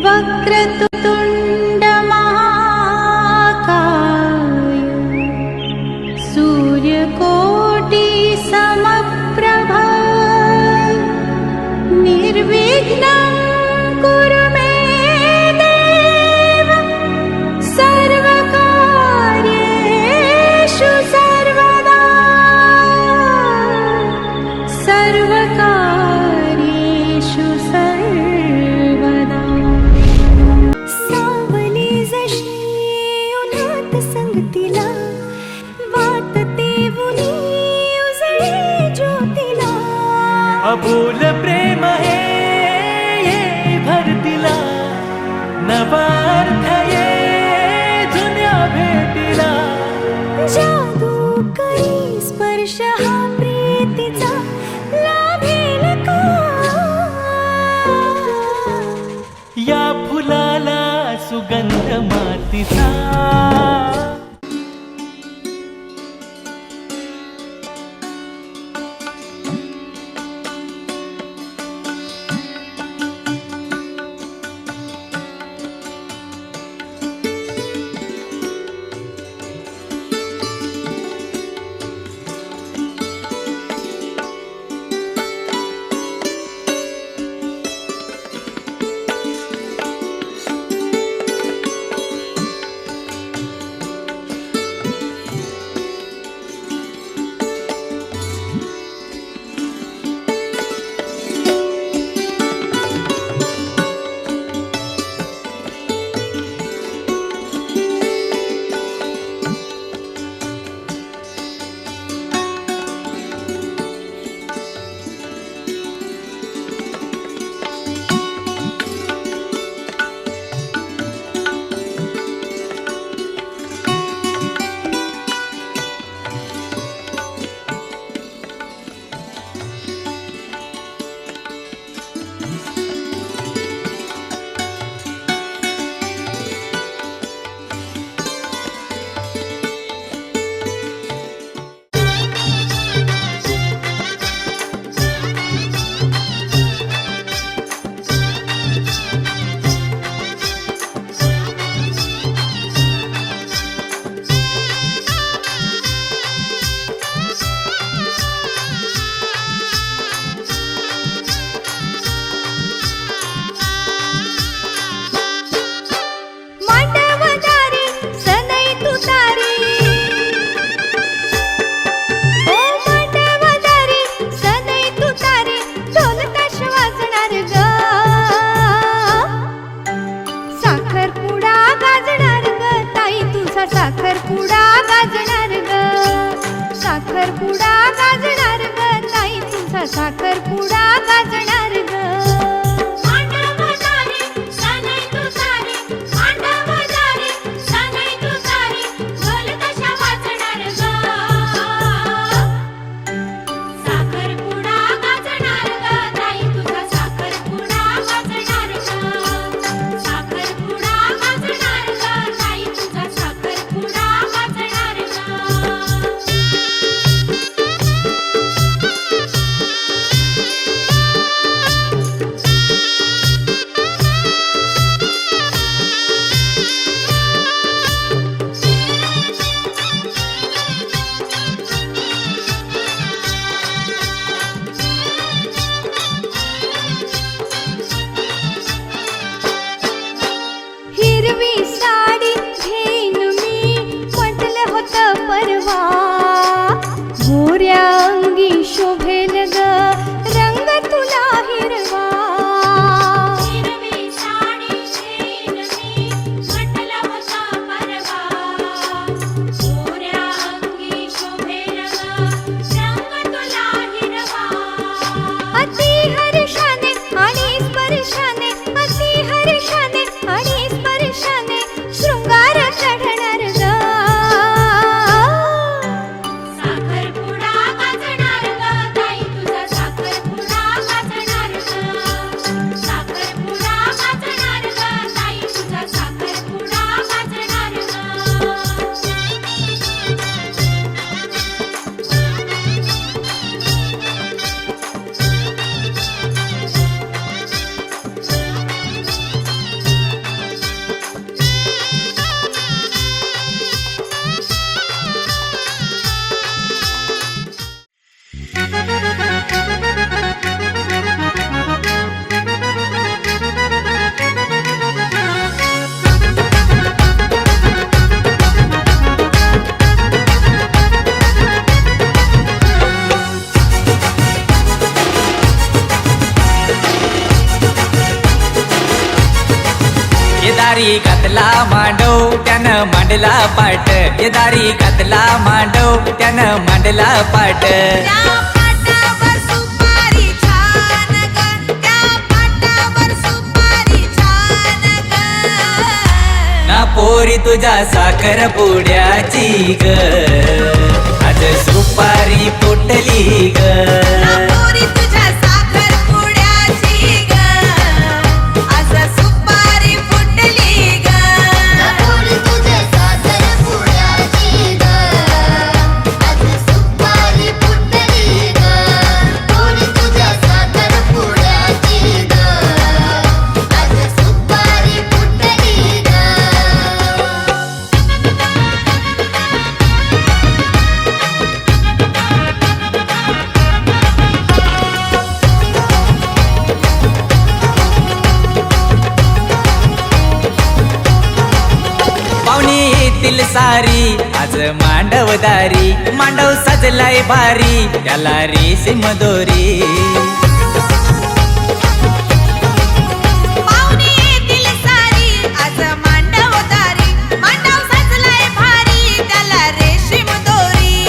वक्रतुंड महाकाय सूर्यकोटि समप्रभ निर्विघ्नं कुरु मे देव सर्वकार्येषु सर्वदा सर्वकार्येषु सर्वदा। सावली जशी उन्हात संगतीला वाटते उनी उजळे ज्योतीला अबोल प्रेम हे भरतीला नवा अर्थ ये जुन्या भेटीला जादू करी स्पर्श हा प्रीतीचा लाभेल का या फुलाला सुगंध मातीचा। साखरपुडा गाजणार ग, साखरपुडा गाजणार ग, ताई तुझा साखरपुडा गाजणार ग। गोऱ्या अंगी शोभेल ग रंग तुला हिरवा, हिरवी साडी घेईन मी म्हटलं होतं परवा, गोऱ्या अंगी शोभेल ग रंग तुला हिरवा। अति हर्षाने आणि स्पर्शाने, अति हर्षाने आणि स्पर्शाने शृंगार चढणार ग। साखरपुडा गाजणार ग ताई दारी घातला मांडव त्यानं मांडला पाट, ये दारी घातला मांडव त्यानं मांडला पाट. त्या पाटावर सुपारी छान ग, त्या पाटावर सुपारी छान ग. ना पोरी तुझ्या साखर पुड्याची ग, आज सुपारी फुटली ग. पोरी तुझ्या साखर पुड्याची ग, आज सुपारी फुटली ग. पोरी तुझ्या साखर पुड्याची ग, आज सुपारी फुटली ग. पोरी तुझ्या साखर पुड्याची ग, आज सुपारी फुटली ग. पाहुणे येतील सारी आज मांडवदारी, मांडव सजलाय भारी त्याला रेशीम दोरी. पाहुणे येतील सारी आज मांडवदारी, मांडव सजलाय भारी त्याला रेशीम दोरी.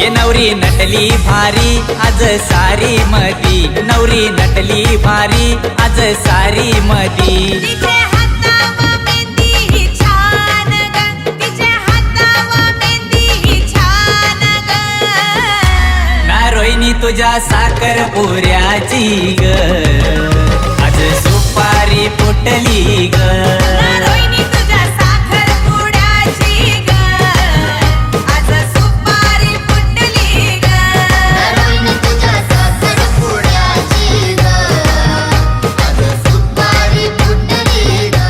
ये नवरी नटली भारी आज सारी मधी, नवरी नटली भारी आज सारी मधी. तिचे हातावर मेहंदी ही छान ग, तिचे हातावर मेहंदी ही छान ग. ना रोहिणी तुझ्या साखर पुऱ्याची ग, आज सुपारी फुटली ग. रोहिणी तुझ्या साखर पुड्याची ग, आज सुपारी फुटली ग. रोहिणी तुझ्या साखर पुड्याची ग, आज सुपारी फुटली ग.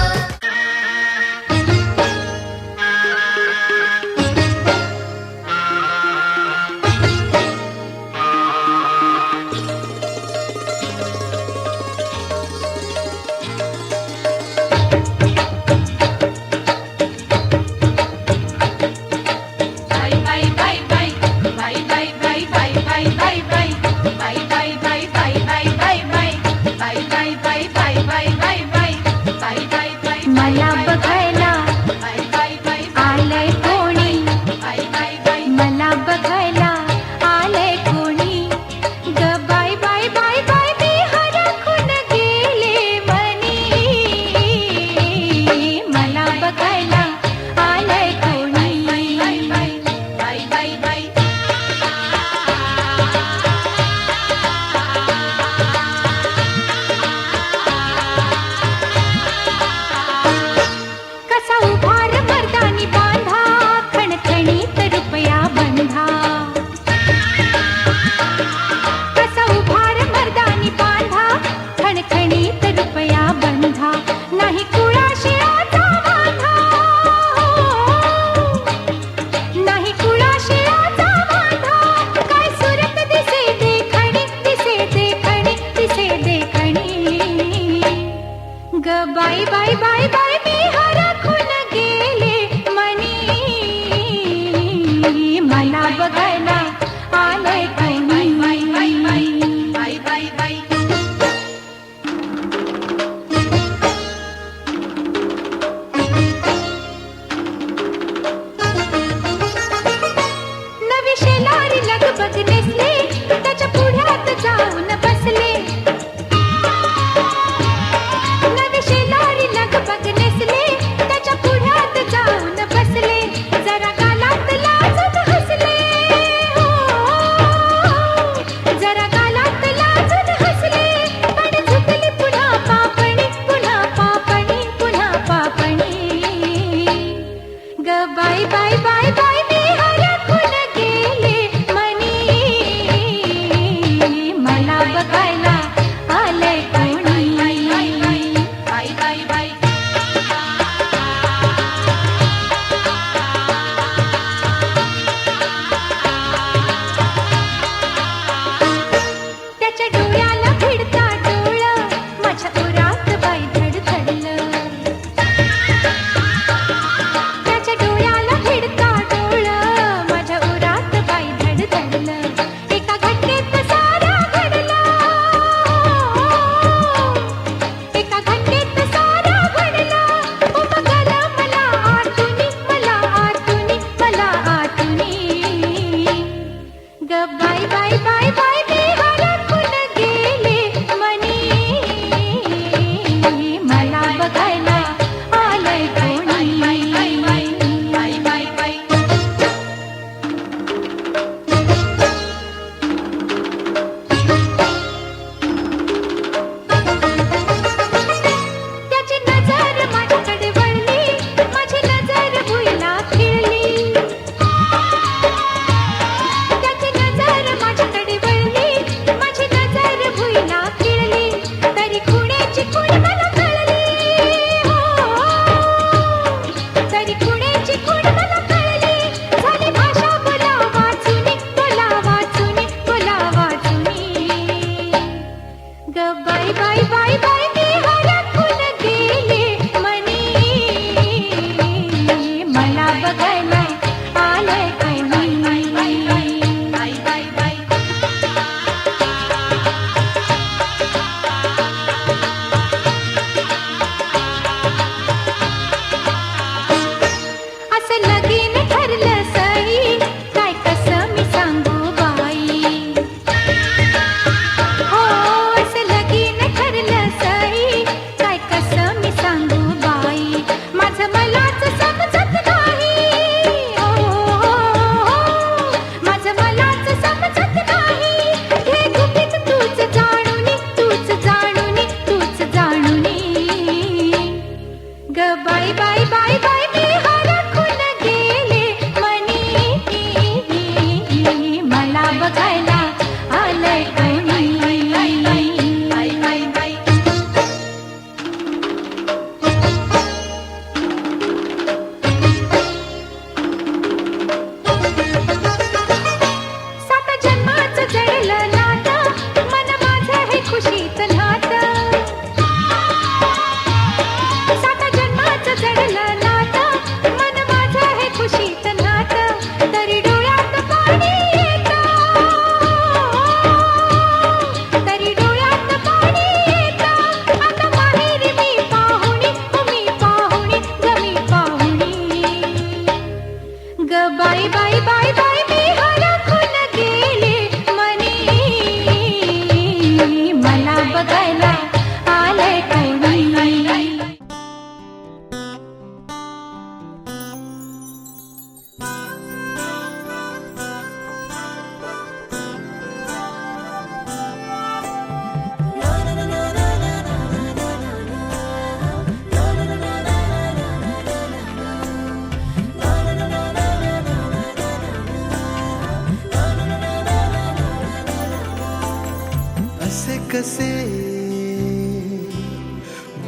कसे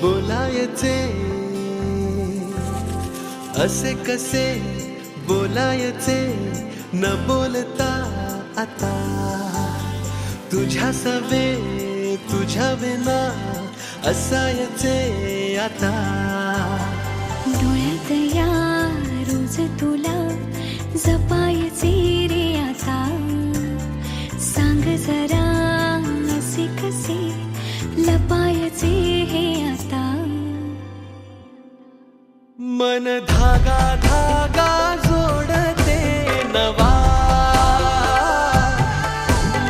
बोलायचे, असे कसे बोलायचे न बोलता आता, तुझ्या सवे तुझ्या विना असायचे आता. डोळ्यात या रोज तुला जपायचे रे आता, सांग जरा असे कसे लपायचे हे आता. मन धागा धागा जोडते नवा,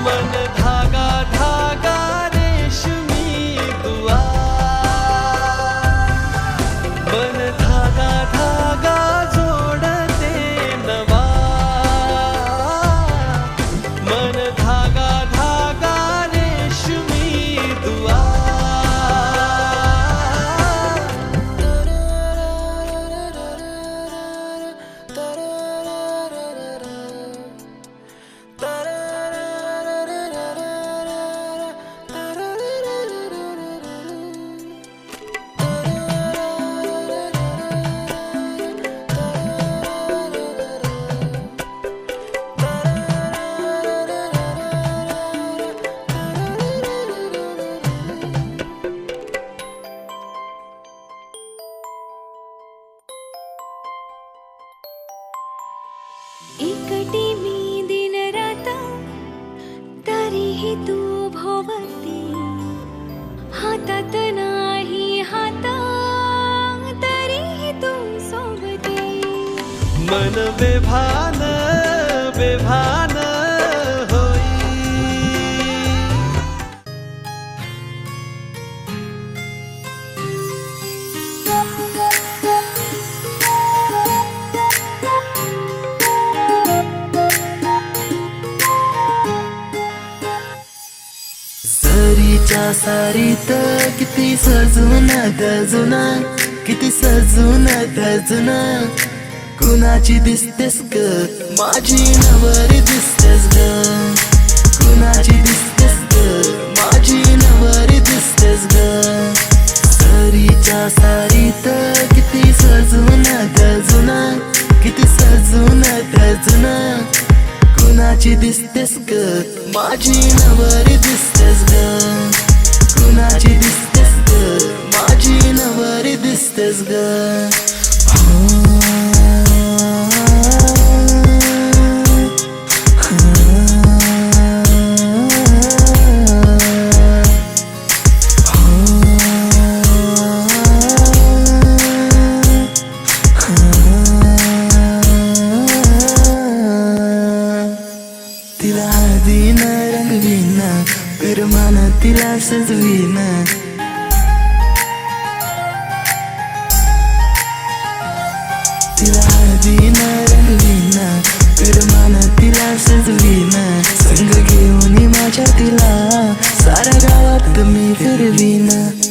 मन धागा धागा रेशमी दुआ, मन धागा धागा जोडते नवा, मन धागा धागा रेशमी दुआ. एकटी मी दिन रात तरीही तू भोवती, हातात नाही हात तरीही तू सोबती. मन बेभान बेभान होई, सरीच्या सारीत किती सजून गजुना, किती सजून गजुना, कुणाची दिसतेस ग माझी नवरी दिसतेस ग, कुणाची दिसतेस ग माझी नवरी दिसतेस ग. सरीच्या सारीत किती सजून गजुना, किती सजून गजुना, कुणाची दिसतेस ग माझी नवरी दिसतेस ग, कुणाची दिसतेस ग माझी नवरी दिसतेस ग. तिला हळदीन रंगवीन, करमान तिला सजवीन, तिला हळदीन रंगवीन, करमान तिला सजवीन, संग घेऊन माझ्या तिला साऱ्या गावात मी फिरवीन.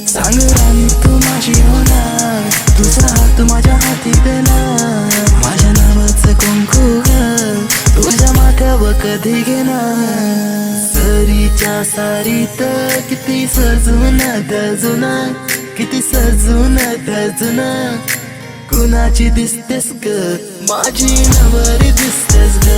सांग राणी तू माझी होणार, तुझा हात माझ्या हाती देणार, माझ्या नावाचं कुंकू तुझ्या माथ्यावर कधी घेणार. सरीच्या सारीत किती सजून गजुना, किती सजून गजुना, कुणाची दिसतेस ग माझी नवरी दिसतेस ग.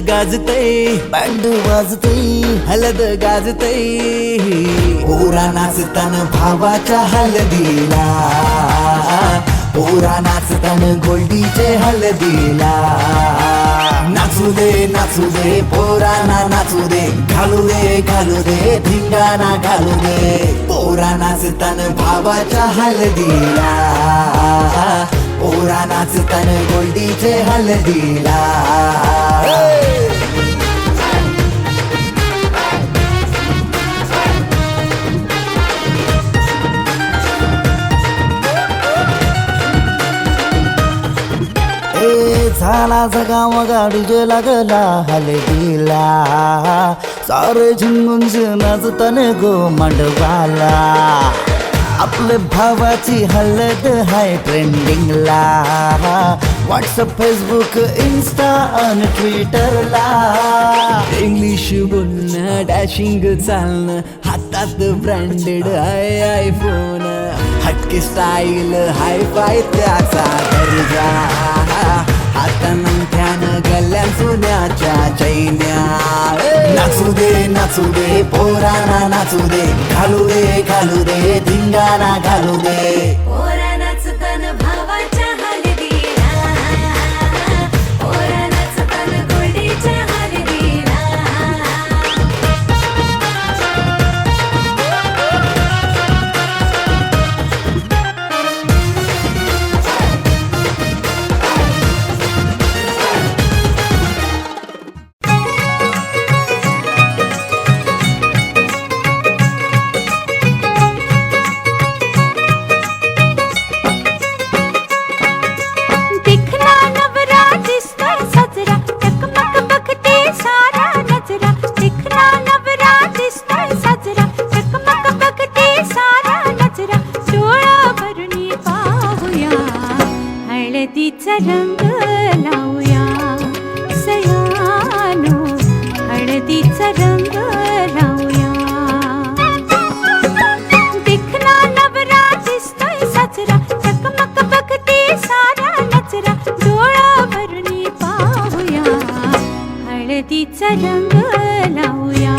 गाजते बँड वाजते हलद गाजते पोरा नाचताना भावाच्या हलदीला पोरा नाचताना गोल्डीचे हलदीला नाचू दे पोरांना नाचू दे घालू दे धिंगाणा घालू दे पोरा नाचताना भावाच्या हलदीला पोरा नाचताना गोल्डीचे हलदीला झाला जगाव गाडीजे लागला हलदीला सारे झिंगून नाचताना गो मांडवाला आपले भावाची हलद हाय ट्रेंडिंगला व्हॉट्सअप फेसबुक इन्स्टा आणि ट्विटरला इंग्लिश बोलणं डॅशिंग चालणं हातात ब्रँडेड हाय आयफोन हटके स्टाईल हाय फाय त्याचा दर्जा आता नंथ्यानं गल्ल्या सोन्याच्या चैन्या नाचू दे पोरांना नाचू दे घालू दे धिंगाणा घालू दे पोरा नाचताना भावाच्या हलदीला पोरा नाचताना गोल्डीच्या हलदीला दिखला नवरा दिसतोय सजरा चकमक बघते सारा नजरा दिखला नवरा दिसतोय सजरा चकमक बघते सारा नजरा डोळा भरून पाहूया हळदीचा रंग लावूया सयानो हळदीचा रंग लावूया दिखला नवरा दिसतोय सजरा चकमक बघते सारा नजरा डोळा भरून पाहूया हळदीचा रंग लावूया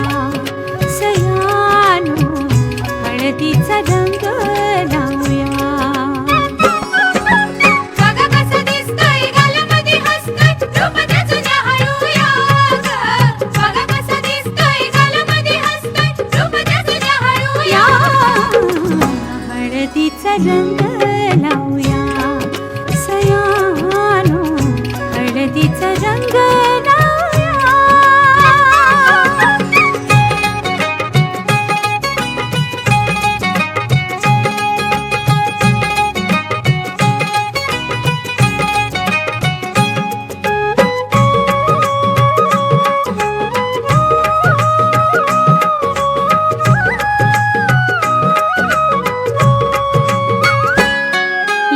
सयानो हळदीचा रंग लावूया बघा कसं दिसतोय गालामध्ये हसतोय रूप त्याचं हळूया बघा कसं दिसतोय गालामध्ये हसतोय रूप त्याचं हळूया हळदीचा रंग लावूया सयानो हळदीचा रंग लावूया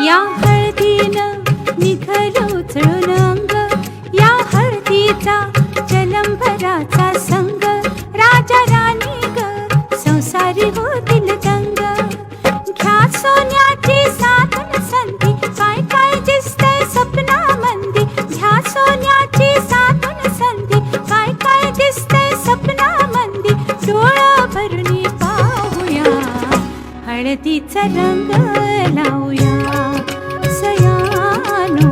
या हळदीनं निघालं उचलून अंग या हळदीचा जलंभराचा संग राजा राणी ग संसारी होतील दंग घ्या सोन्याची साधन संधी काय काय दिसतंय सपनामंदी घ्या सोन्याची साधन संधी काय काय दिसतंय सपनामंदी डोळा भरून पाहूया हळदीचा रंग लावूया सयानो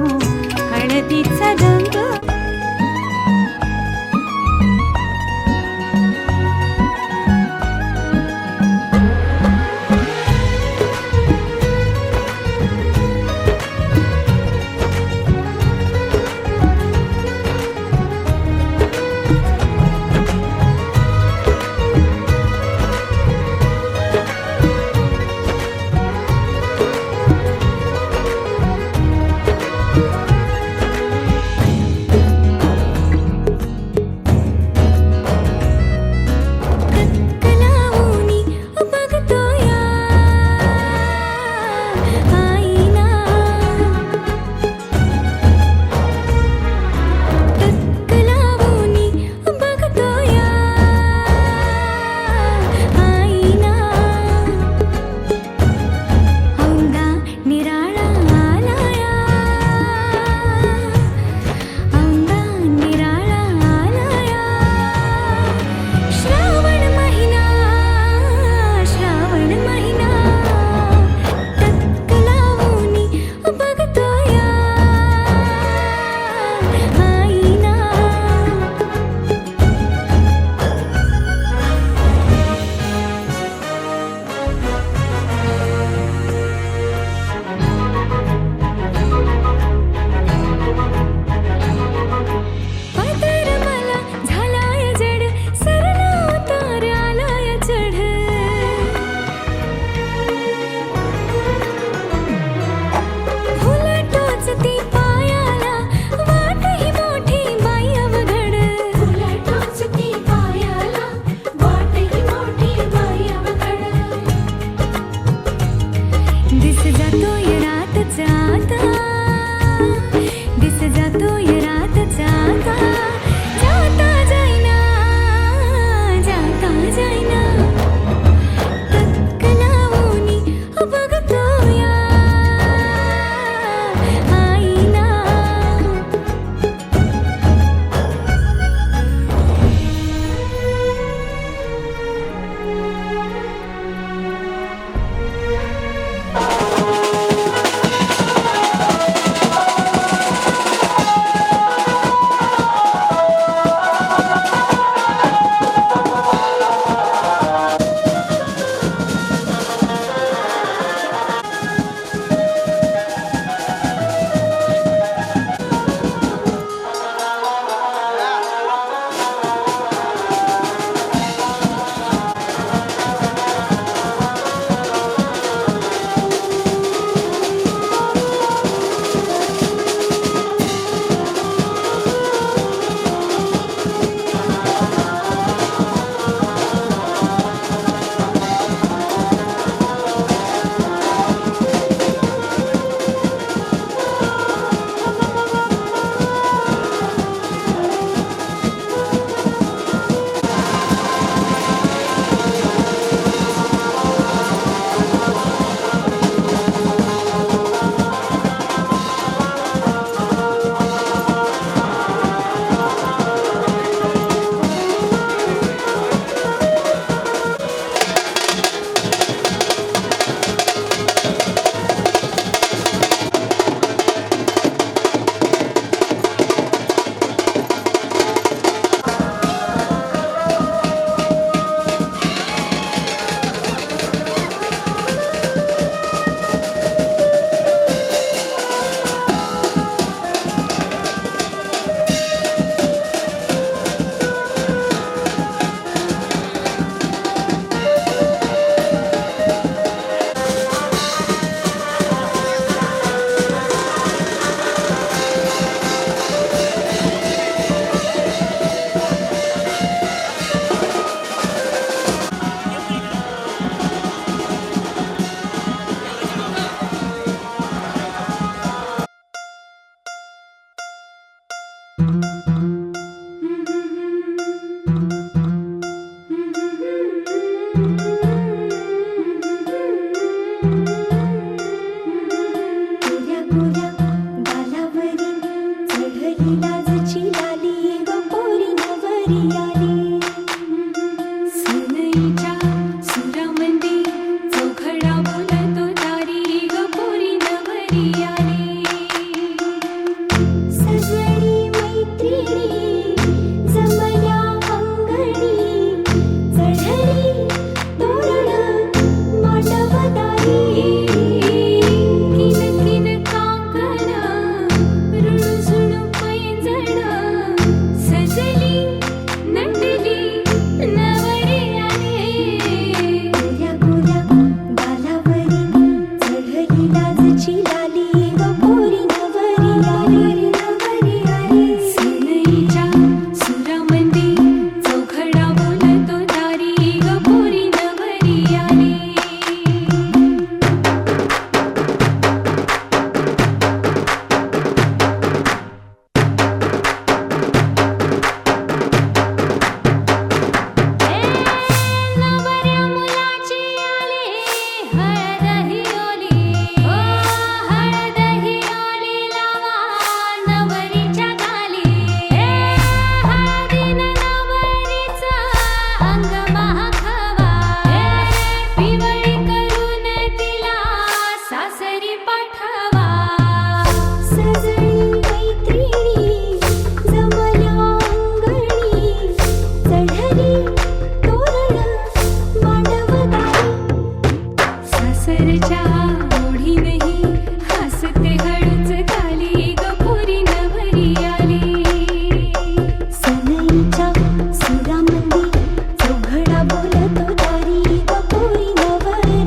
हळदीचा रंग जातोय रात जाता दिस जातोय रात जाता जाता जाईना जाता जाईना टक्क लावूनी बघतोया आईना गोऱ्या गोऱ्या गालावरी चढली लाजची लाली ग पोरी नवरी आली सनईच्या सुरामंदी चौघडा बोलतो तारी ग पोरी नवरी आली सजनी मैत्रिणी जमल्या अंगणी चढली तोरण मांडवदारी किन किन काकण रुणझुण पैंजण सजली नटली नवरी आली गोऱ्या गोऱ्या गालावरी चढली लाजची लाली ग पोरी नवरी आली नवरी आली सनईच्या सुरामंदी चौघडा बोलतो तारी ग पोरी नवरी आली नवऱ्या मुलाची आली हळद ही ओली ओ हळद ही ओली लावा नवरीच्या गाली हळदीन नवरीचा अंग महाखावा पिवळी करून तिला सासरी पाठवा सजनी मैत्रिणी जमल्या अंगणी चढली तोरण मांडवदारी सासरच्या ओढीनही हसते हळूच खाली ग पोरी नवरी आली सनईच्या सुरामंदी चौघडा बोलतो तारी ग पोरी नवरी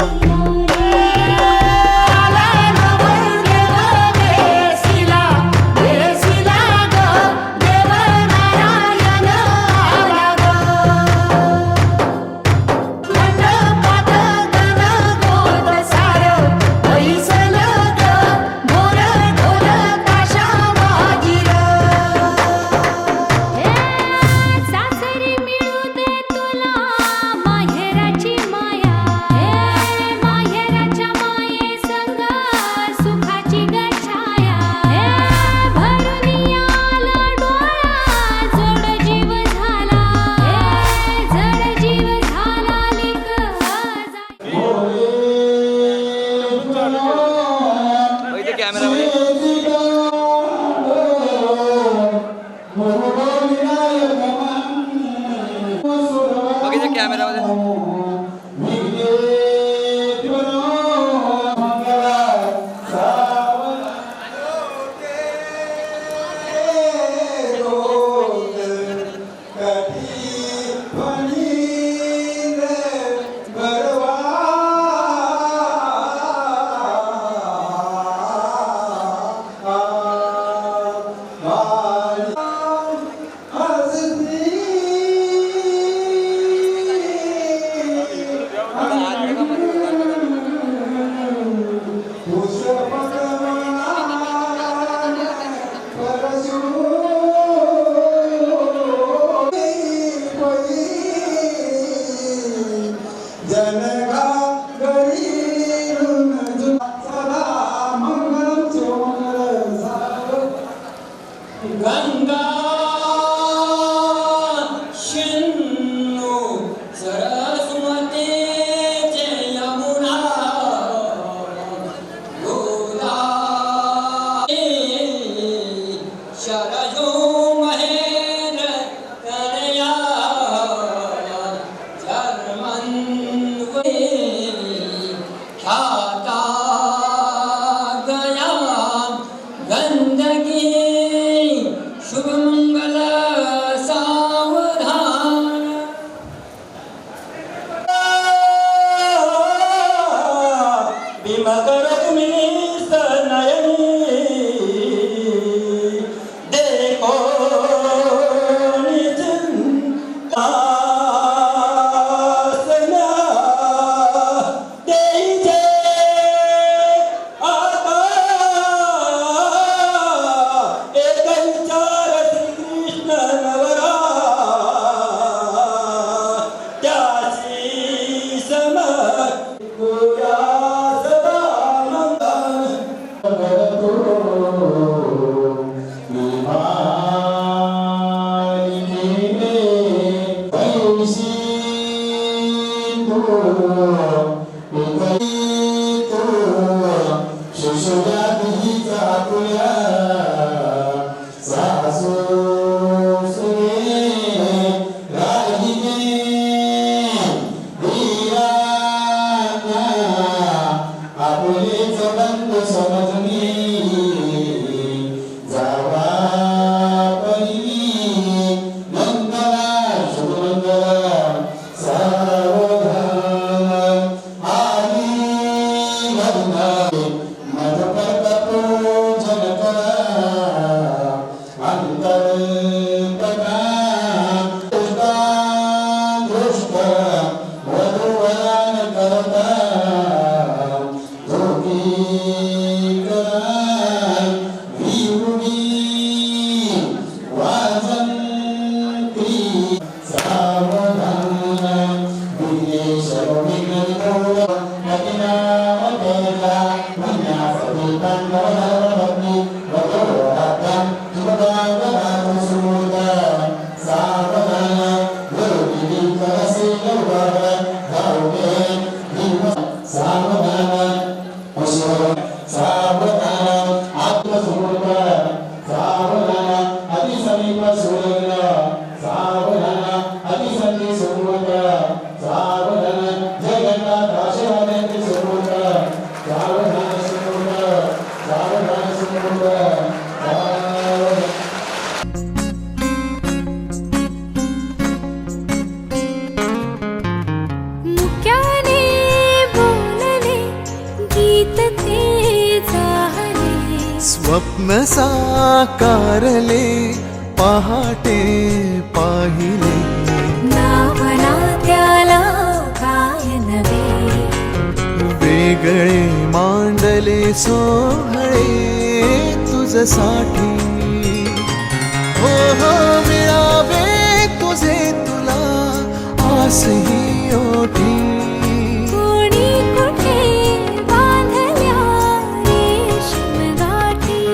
गंगा सिंधू सरस्वती यमुना गोदावरी सरयू महेंद्र कन्या जर्मन्वती ख्याता गया गंदगी शुभ मंगल सावधान भीमकरत्मी सनयनी देखो निज कासना देजे आता एक विचार श्रीकृष्ण नवरा त्याची सम गोया सदा मुक्याने बोलले गीत ते जाहले स्वप्न साकारले पहाटे पाहिले नावना त्याला काय नवे वेगळे मांडले सोहळे तुझसाठी हो हो मिळावे तुझे तुला आसही ओठी कोणी कुठे बांधल्या रेशीम गाठी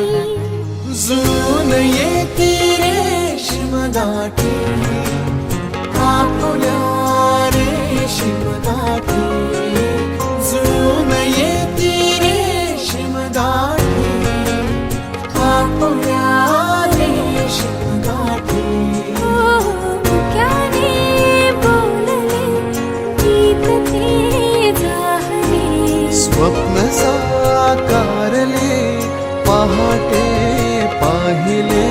जुळून येती रेशीम गाठी आपुल्या रेशीम गाठी जुळून येती रे स्वप्न साकारले पहाटे पाहिले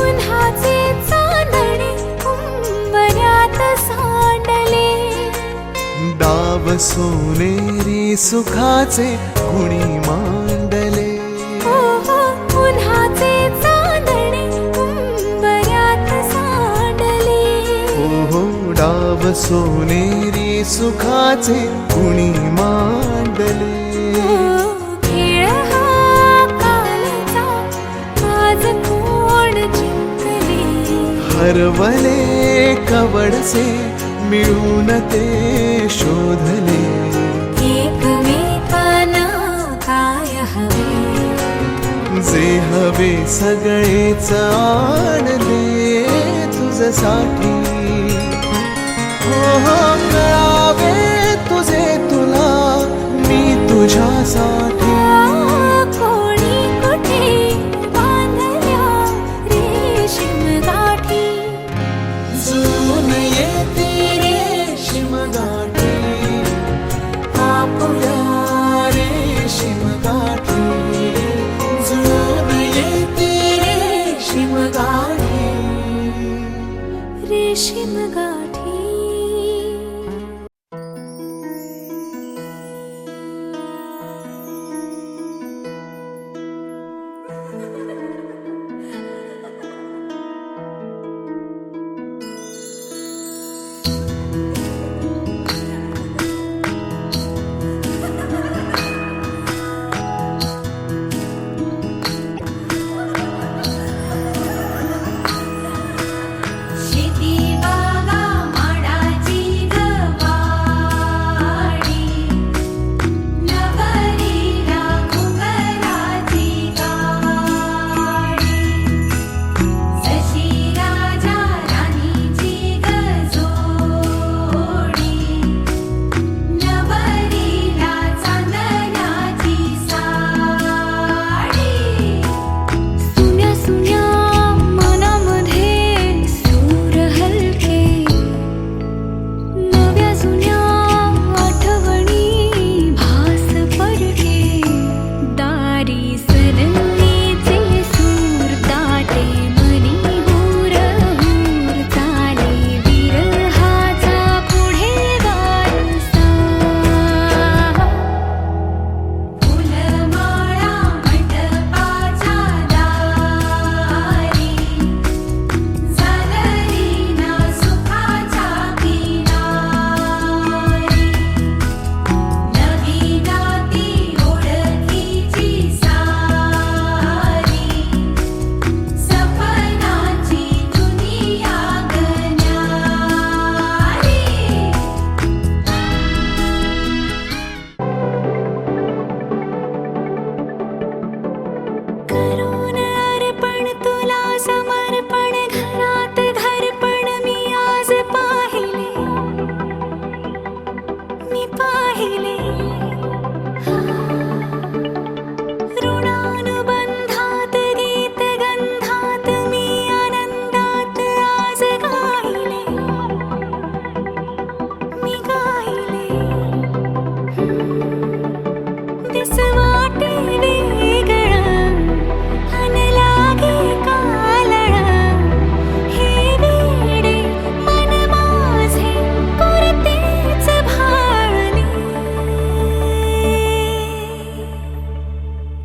उन्हाचे चांदणे उंबऱ्यात सांडले डाव सोनेरी सुखाचे कुणी मांडले हो हो उन्हाचे चांदणे उंबऱ्यात सांडले हो डाव सोनेरी सुखाचे कुणी मांडले खेळ हा कालचा आज कोण जिंकले हरवले कवडसे मिळून ते शोधले एकमेकांना काय हवे जे हवे सगळेच आणले तुझसाठी हो हो कळावे तुझे तुला मी तुझ्यासाठी कोणी कुठे बांधल्या रेशीम गाठी जून येते रेशीम गाठी आपुल्या रेशीम गाठी जून येते रेशीम गाठी रेशीम गाठी शेती बागा माडाची गवाडी नगरीला घुंगराची गाडी जशी राजा राणीची गजोडी नगरीला चांदण्याची साडी सुन्या सुन्या मनामध्ये सूर हलके नव्या जुन्या आठवणी भास परके दारी सरंगीचे सूर ताटे मनी हूर हूर चाले विरहाचा पुढे वारसा फुलमाळा मंडपाच्या दारी झालरीना सुखाच्या किनारी नवी नाती ओळखीची सारी सपनाची दुनिया गण्यारी करून अर्पण तुला समर्पण घरात घरपण मी आज पाहिले ऋणानुबंधात गीत गंधात मी आनंदात आज गायले मी गायले दिस वाटे वेगळं अन लागे कालळं हे वेडे मन माझे पुरतेच भाळले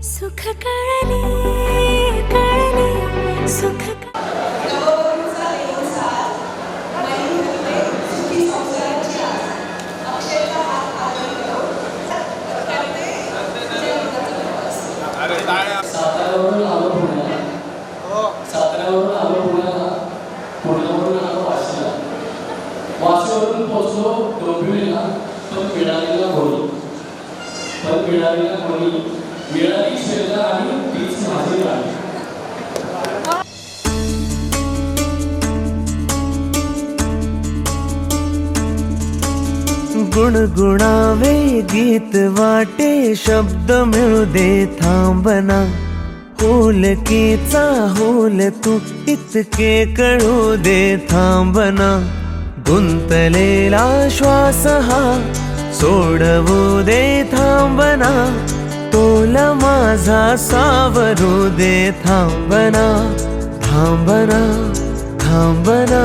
सुख कळले कळले सुख साताऱ्यावरून आलो पुण्याला साताऱ्यावरून आलो पुण्याला पुण्यावरून आलो वाशीला वाशीवरून पोहोचलो डोंबिवलीला पण मिळालेला कोणी मिळाली श्वेता आणि तीच माझी राणी गुणगुणावे गीत वाटे शब्द मिळू दे थांबना होलकीचा होल तू इतके कळू दे थांबना गुंतलेला श्वास हा सोडवू दे थांबना तोल माझा सावरू दे थांबना थांबना थांबना